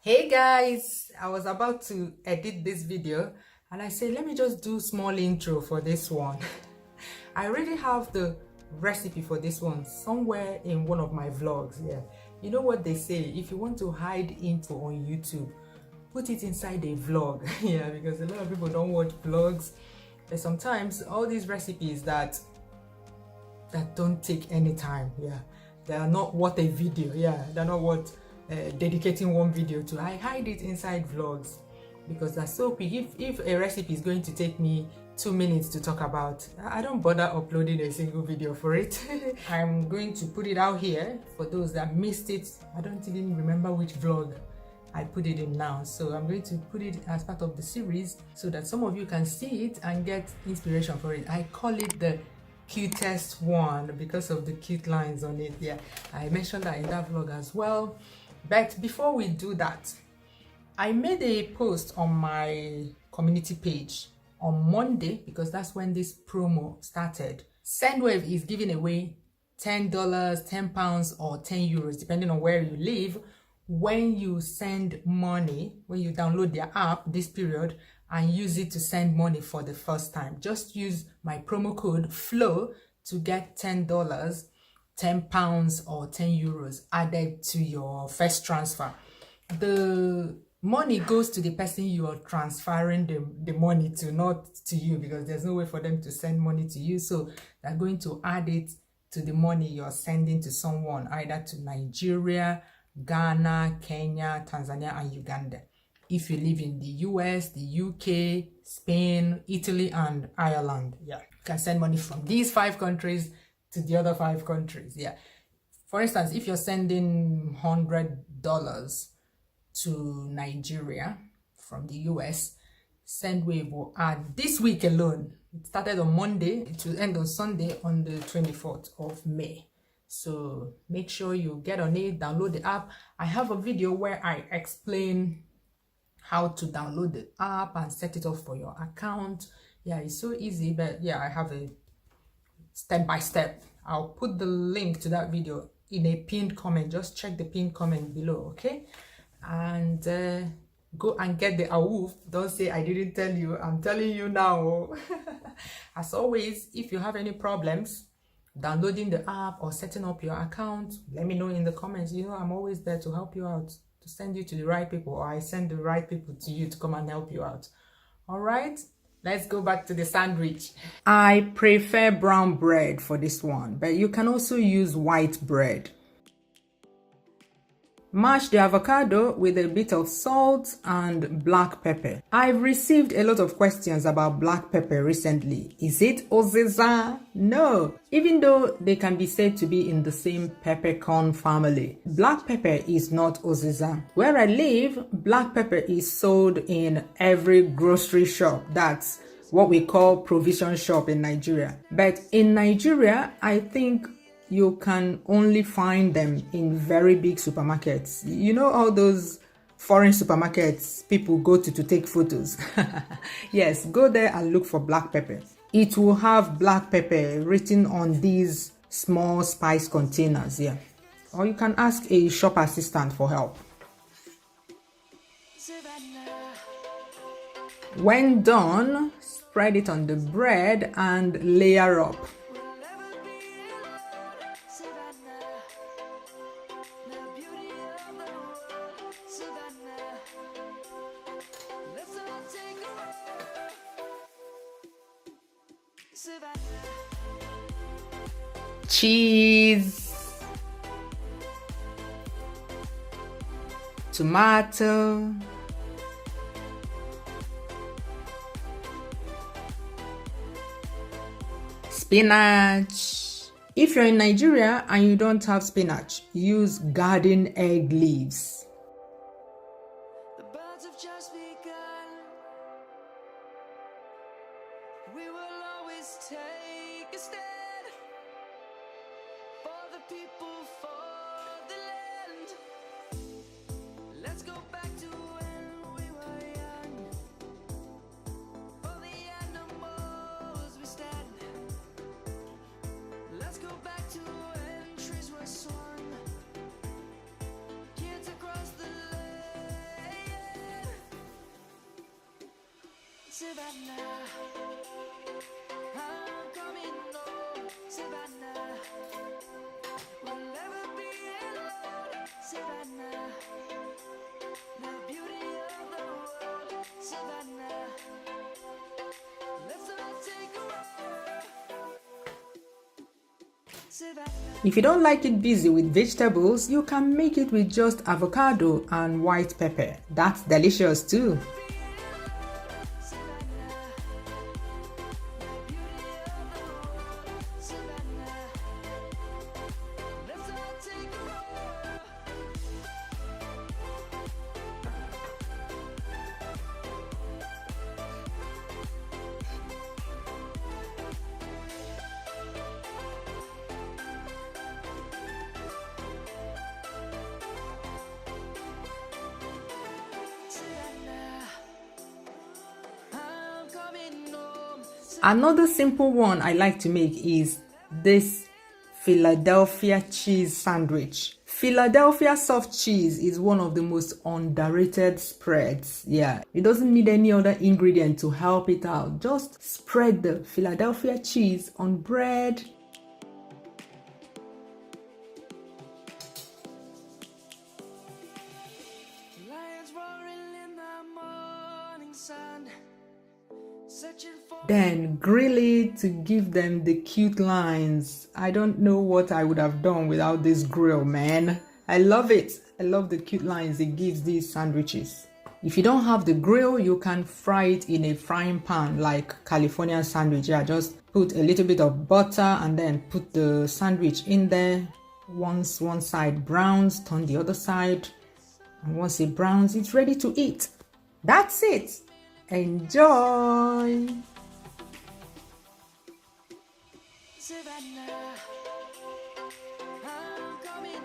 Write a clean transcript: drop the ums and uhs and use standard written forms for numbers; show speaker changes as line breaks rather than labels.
Hey guys, I was about to edit this video and I said let me just do small intro for this one. I already have the recipe for this one somewhere in one of my vlogs. Yeah, you know what they say, if you want to hide info on YouTube, put it inside a vlog. Yeah, because a lot of people don't watch vlogs, but sometimes all these recipes that don't take any time, yeah, they are not worth a video. Yeah, they're not worth dedicating one video to. I hide it inside vlogs because that's so quick. If a recipe is going to take me 2 minutes to talk about, I don't bother uploading a single video for it. I'm going to put it out here for those that missed it. I don't even remember which vlog I put it in now, so I'm going to put it as part of the series so that some of you can see it and get inspiration for it. I call it the Cutest one because of the cute lines on it. Yeah, I mentioned that in that vlog as well. But before we do that, I made a post on my community page on Monday because that's when this promo started. Sendwave is giving away $10, £10 or €10 depending on where you live when you send money, when you download their app this period and use it to send money for the first time. Just use my promo code FLO to get $10, £10 or €10 added to your first transfer. The money goes to the person you are transferring the money to, not to you, because there's no way for them to send money to you. So they're going to add it to the money you're sending to someone, either to Nigeria, Ghana, Kenya, Tanzania, and Uganda. If you live in the US, the UK, Spain, Italy, and Ireland, yeah, you can send money from these 5 countries to the other 5 countries. Yeah, for instance, if you're sending $100 to Nigeria from the US, Sendwave will add this week alone. It started on Monday, it will end on Sunday on the 24th of May. So make sure you get on it, download the app. I have a video where I explain how to download the app and set it up for your account. Yeah, it's so easy, but yeah, I have a step by step. I'll put the link to that video in a pinned comment. Just check the pinned comment below, okay? And go and get the awoof. Don't say I didn't tell you. I'm telling you now. As always, if you have any problems downloading the app or setting up your account, let me know in the comments. You know, I'm always there to help you out, to send you to the right people, or I send the right people to you to come and help you out. All right, let's go back to the sandwich. I prefer brown bread for this one, but you can also use white bread. Mash the avocado with a bit of salt and black pepper. I've received a lot of questions about black pepper recently. Is it oziza? No, even though they can be said to be in the same peppercorn family. Black pepper is not oziza. Where I live, black pepper is sold in every grocery shop. That's what we call provision shop in Nigeria. But in Nigeria, I think you can only find them in very big supermarkets. You know, all those foreign supermarkets people go to take photos. Yes, go there and look for black pepper. It will have black pepper written on these small spice containers. Yeah, or you can ask a shop assistant for help. When done, spread it on the bread and layer up. Cheese, tomato, spinach. If you're in Nigeria and you don't have spinach, use garden egg leaves. The birds have just begun. We will always take a stand. For the people, for the land. Let's go back to when we were young. For the animals we stand. Let's go back to when trees were swung. Kids across the land. If you don't like it busy with vegetables, you can make it with just avocado and white pepper. That's delicious too. Another simple one I like to make is this Philadelphia cheese sandwich. Philadelphia soft cheese is one of the most underrated spreads. Yeah, it doesn't need any other ingredient to help it out. Just spread the Philadelphia cheese on bread. Then grill it to give them the cute lines. I don't know what I would have done without this grill, man. I love it. I love the cute lines it gives these sandwiches. If you don't have the grill, you can fry it in a frying pan like California sandwich. Yeah, just put a little bit of butter and then put the sandwich in there. Once one side browns, turn the other side. And once it browns, it's ready to eat. That's it. Enjoy! Savannah, I'm coming